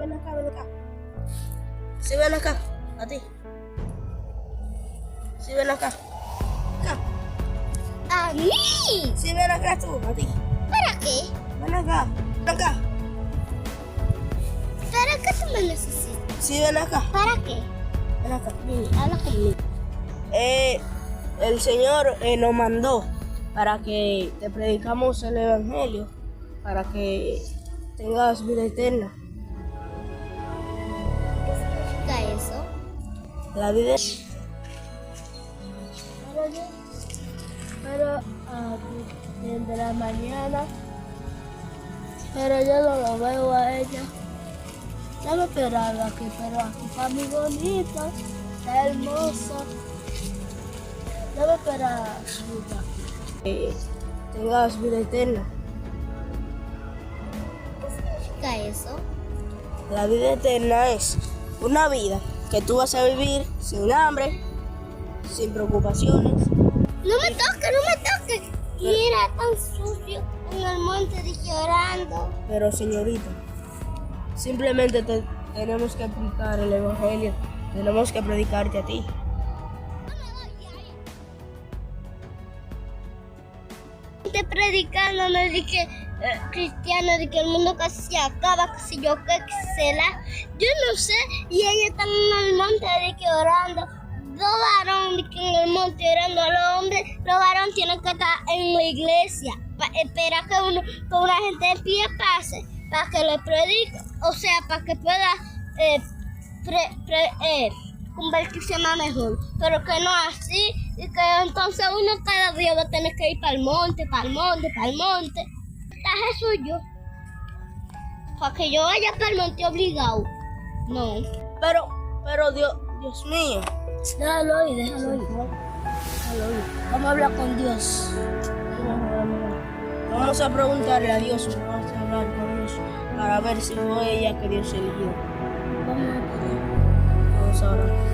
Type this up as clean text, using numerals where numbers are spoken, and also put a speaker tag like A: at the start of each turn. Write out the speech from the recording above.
A: ven acá, ven acá. Sí, ven acá, a ti. Sí, ven acá. Acá.
B: ¿A mí?
A: Sí, ven acá tú, a ti.
B: ¿Para qué?
A: Ven acá, ven acá.
B: ¿Para qué tú me necesitas?
A: Sí, ven acá.
B: ¿Para qué?
A: Ven acá.
B: Ven, habla conmigo.
A: El Señor nos mandó para que te predicamos el Evangelio, para que tengas vida eterna.
B: ¿Qué significa eso?
A: La vida
C: Pero desde la mañana, pero yo no lo veo a ella. Ya me esperaba aquí, pero aquí está muy bonita, está hermosa. Ya me esperaba
A: que tengas vida eterna.
B: ¿Qué significa eso?
A: La vida eterna es una vida que tú vas a vivir sin hambre, sin preocupaciones.
B: No me toques, no me toques. Mira, tan sucio en el monte llorando.
A: Pero señorita, simplemente tenemos que aplicar el Evangelio, tenemos que predicarte a ti.
B: Te predicándome de que cristiano, de que el mundo casi se acaba, que si yo qué, que será. Yo no sé, y ella está en el monte de que orando. Dos varones de que en el monte orando a los hombres, los varones tienen que estar en la iglesia para esperar que una gente de pie pase, para que le predique, o sea, para que pueda convertirse más mejor, pero que no así, y que entonces uno cada día va a tener que ir para el monte, para el monte, para el monte. Está Jesús yo, para que yo vaya para el monte obligado, no.
A: Pero Dios mío,
C: Déjalo ir, déjalo ir. Vamos a hablar con Dios.
A: vamos a preguntarle a Dios, vamos a hablar con Dios para ver si fue ella que Dios eligió.
C: Vamos a
A: Vamos a orar.